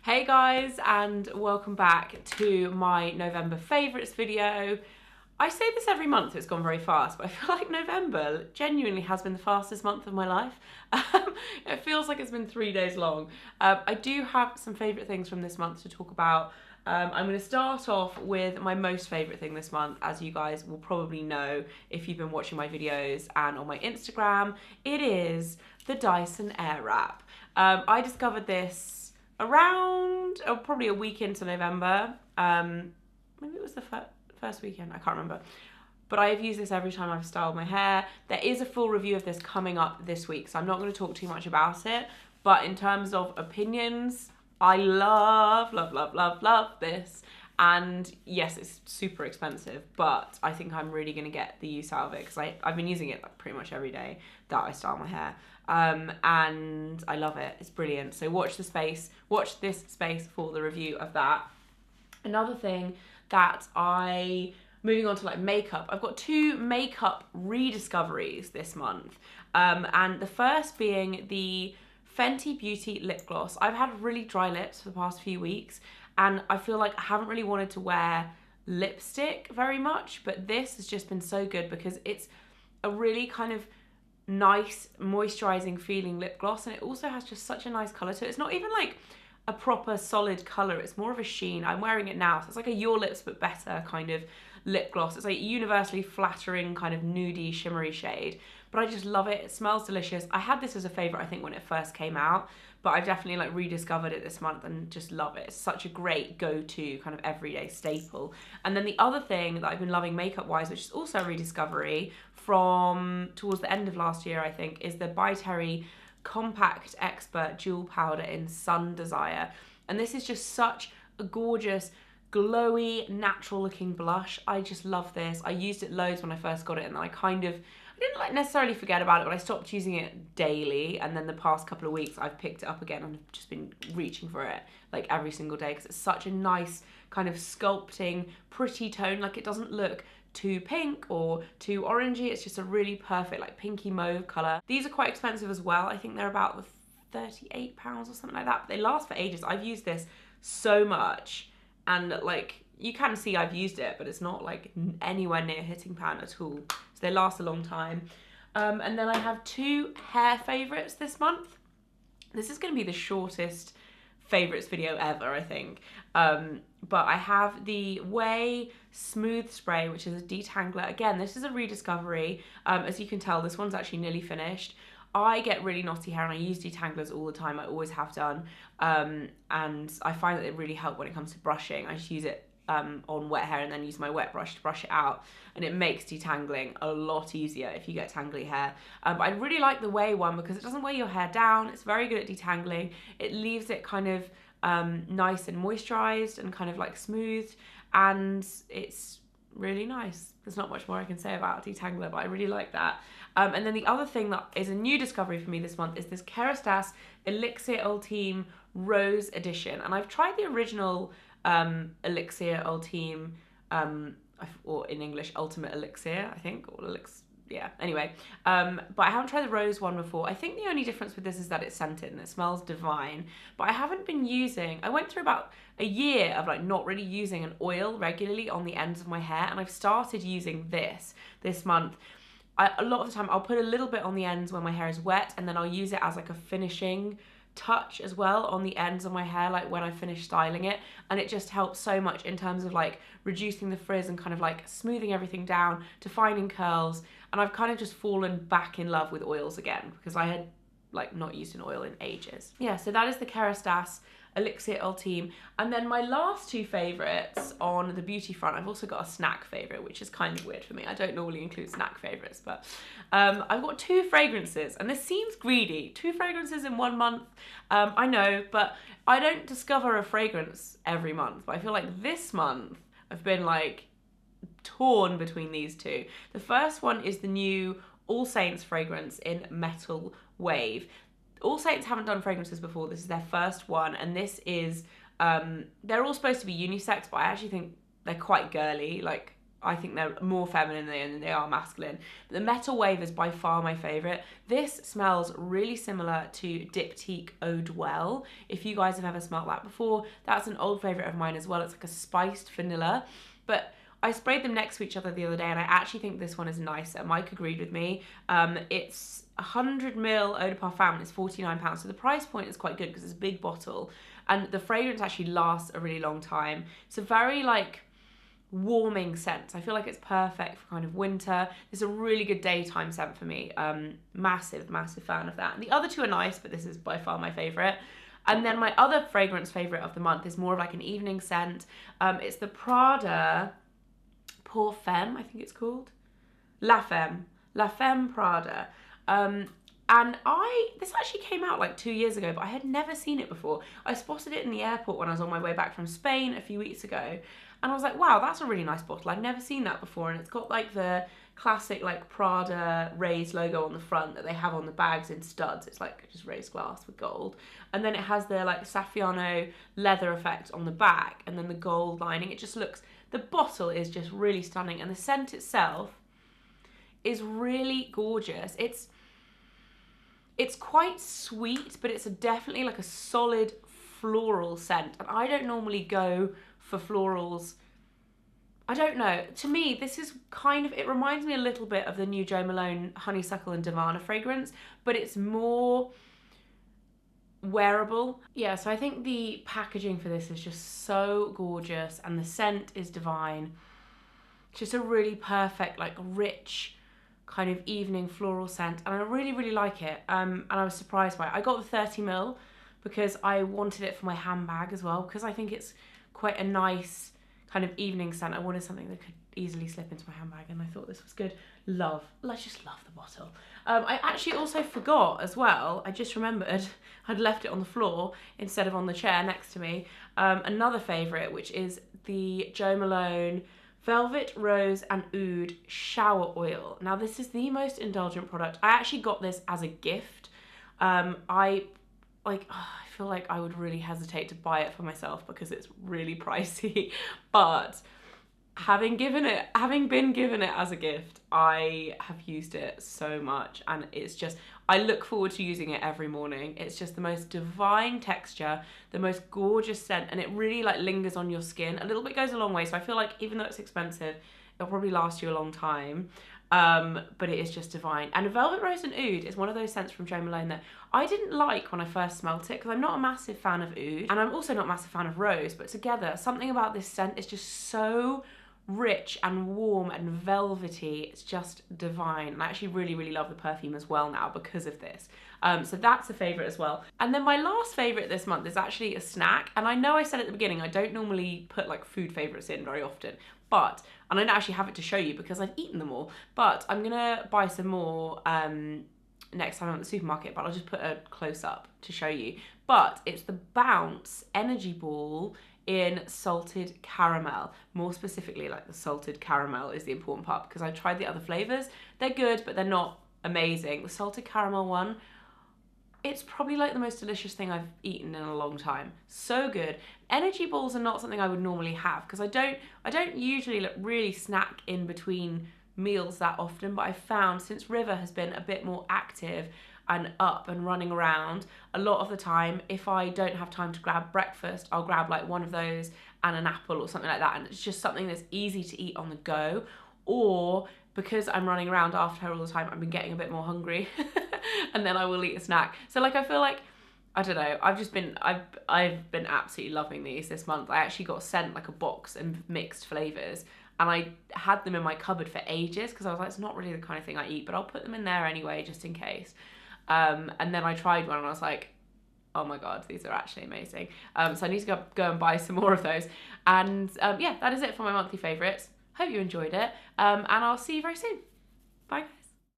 Hey guys, and welcome back to my November favourites video. I say this every month, it's gone very fast, but I feel like November genuinely has been the fastest month of my life. It feels like it's been 3 days long. I do have some favourite things from this month to talk about. I'm going to start off with my most favourite thing this month, as you guys will probably know if you've been watching my videos and on my Instagram. It is the Dyson Airwrap. I discovered this around probably a week into November. Maybe it was the first weekend, I can't remember. But I have used this every time I've styled my hair. There is a full review of this coming up this week, so I'm not going to talk too much about it. But in terms of opinions, I love this. And yes, it's super expensive, but I think I'm really going to get the use out of it because I've been using it like pretty much every day that I style my hair. And I love it. It's brilliant. So watch this space for the review of that. Another thing that moving on to like makeup, I've got 2 makeup rediscoveries this month. And the first being the Fenty Beauty lip gloss. I've had really dry lips for the past few weeks, and I feel like I haven't really wanted to wear lipstick very much, but this has just been so good because it's a really kind of nice moisturizing feeling lip gloss, and it also has just such a nice color to it. It's not even like a proper solid color, it's more of a sheen. I'm wearing it now, so it's like a Your Lips But Better kind of lip gloss. It's like universally flattering kind of nudie shimmery shade, but I just love it. It smells delicious. I had this as a favorite I think when it first came out, but I've definitely like rediscovered it this month and just love it. It's such a great go-to kind of everyday staple. And then the other thing that I've been loving makeup wise, which is also a rediscovery from towards the end of last year I think, is the By Terry Compact Expert Jewel Powder in Sun Desire. And this is just such a gorgeous, glowy, natural looking blush. I just love this. I used it loads when I first got it, and then I didn't like necessarily forget about it, but I stopped using it daily, and then the past couple of weeks I've picked it up again and I've just been reaching for it like every single day because it's such a nice kind of sculpting, pretty tone. Like it doesn't look too pink or too orangey. It's just a really perfect like pinky mauve colour. These are quite expensive as well. I think they're about £38 or something like that, but they last for ages. I've used this so much, and like you can see I've used it, but it's not like anywhere near hitting pan at all. So they last a long time. And then I have 2 hair favourites this month. This is going to be the shortest favourites video ever, I think. But I have the Oual Smooth Spray, which is a detangler. Again, this is a rediscovery. As you can tell, this one's actually nearly finished. I get really knotty hair and I use detanglers all the time. I always have done. And I find that they really help when it comes to brushing. I just use it on wet hair and then use my wet brush to brush it out, and it makes detangling a lot easier if you get tangly hair. But I really like the Oual one because it doesn't weigh your hair down. It's very good at detangling. It leaves it kind of nice and moisturized and kind of like smooth, and it's really nice. There's not much more I can say about detangler, but I really like that. And then the other thing that is a new discovery for me this month is this Kerastase Elixir Ultime Rose Edition, and I've tried the original Elixir Ultime, or in English Ultimate Elixir, I think, or yeah, anyway, but I haven't tried the rose one before. I think the only difference with this is that it's scented and it smells divine, but I haven't been I went through about a year of like not really using an oil regularly on the ends of my hair, and I've started using this month. A lot of the time I'll put a little bit on the ends when my hair is wet, and then I'll use it as like a finishing touch as well on the ends of my hair, like when I finish styling it, and it just helps so much in terms of like reducing the frizz and kind of like smoothing everything down, defining curls. And I've kind of just fallen back in love with oils again because I had like not used an oil in ages. Yeah, so that is the Kerastase Elixir Ultime. And then my last 2 favourites on the beauty front, I've also got a snack favourite, which is kind of weird for me. I don't normally include snack favourites, but I've got 2 fragrances, and this seems greedy. 2 fragrances in 1 month, I know, but I don't discover a fragrance every month. But I feel like this month I've been like torn between these 2. The first one is the new All Saints fragrance in Metal Wave. All Saints haven't done fragrances before. This is their first one, and this is they're all supposed to be unisex, but I actually think they're quite girly. Like I think they're more feminine than they are masculine. But the Metal Wave is by far my favourite. This smells really similar to Diptyque Eau de Well. If you guys have ever smelled that before, that's an old favourite of mine as well. It's like a spiced vanilla. But I sprayed them next to each other the other day, and I actually think this one is nicer. Mike agreed with me. It's 100ml Eau de Parfum, and it's £49. So the price point is quite good because it's a big bottle. And the fragrance actually lasts a really long time. It's a very like warming scent. I feel like it's perfect for kind of winter. It's a really good daytime scent for me. Massive fan of that. And the other two are nice, but this is by far my favourite. And then my other fragrance favourite of the month is more of like an evening scent. It's the Prada Pour Femme, I think it's called. La Femme Prada. And this actually came out like 2 years ago, but I had never seen it before. I spotted it in the airport when I was on my way back from Spain a few weeks ago. And I was like, wow, that's a really nice bottle. I've never seen that before. And it's got like the classic like Prada raised logo on the front that they have on the bags in studs. It's like just raised glass with gold. And then it has the like Saffiano leather effect on the back and then the gold lining. It just looks, the bottle is just really stunning. And the scent itself is really gorgeous. It's quite sweet, but it's definitely like a solid floral scent. And I don't normally go for florals. I don't know. To me, this is kind of, it reminds me a little bit of the new Jo Malone Honeysuckle and Divana fragrance, but it's more wearable. Yeah, so I think the packaging for this is just so gorgeous and the scent is divine. It's just a really perfect, like rich, kind of evening floral scent, and I really like it. And I was surprised by it. I got the 30ml because I wanted it for my handbag as well, because I think it's quite a nice kind of evening scent. I wanted something that could easily slip into my handbag, and I thought this was good. Just love the bottle. I actually also forgot as well, I just remembered I'd left it on the floor instead of on the chair next to me. Another favourite, which is the Jo Malone Velvet, Rose and Oud Shower Oil. Now this is the most indulgent product. I actually got this as a gift. I feel like I would really hesitate to buy it for myself because it's really pricey. But having been given it as a gift, I have used it so much, and it's just, I look forward to using it every morning. It's just the most divine texture, the most gorgeous scent, and it really like lingers on your skin. A little bit goes a long way, so I feel like even though it's expensive, it'll probably last you a long time. But it is just divine. And Velvet, Rose and Oud is one of those scents from Jo Malone that I didn't like when I first smelt it, because I'm not a massive fan of Oud, and I'm also not a massive fan of Rose, but together, something about this scent is just so rich and warm and velvety. It's just divine. And I actually really love the perfume as well now because of this. So that's a favourite as well. And then my last favourite this month is actually a snack. And I know I said at the beginning, I don't normally put like food favourites in very often, but, and I don't actually have it to show you because I've eaten them all, but I'm gonna buy some more next time I'm at the supermarket, but I'll just put a close up to show you. But it's the Bounce Energy Ball in salted caramel. More specifically, like the salted caramel is the important part, because I tried the other flavours. They're good, but they're not amazing. The salted caramel one, it's probably like the most delicious thing I've eaten in a long time. So good. Energy balls are not something I would normally have, because I don't usually really snack in between meals that often, but I found since River has been a bit more active and up and running around, a lot of the time, if I don't have time to grab breakfast, I'll grab like one of those and an apple or something like that, and it's just something that's easy to eat on the go. Or because I'm running around after her all the time, I've been getting a bit more hungry and then I will eat a snack. So like, I feel like, I don't know, I've been absolutely loving these this month. I actually got sent like a box of mixed flavours, and I had them in my cupboard for ages because I was like, it's not really the kind of thing I eat, but I'll put them in there anyway, just in case. And then I tried one and I was like, oh my God, these are actually amazing. So I need to go and buy some more of those. And yeah, that is it for my monthly favourites. Hope you enjoyed it. And I'll see you very soon. Bye.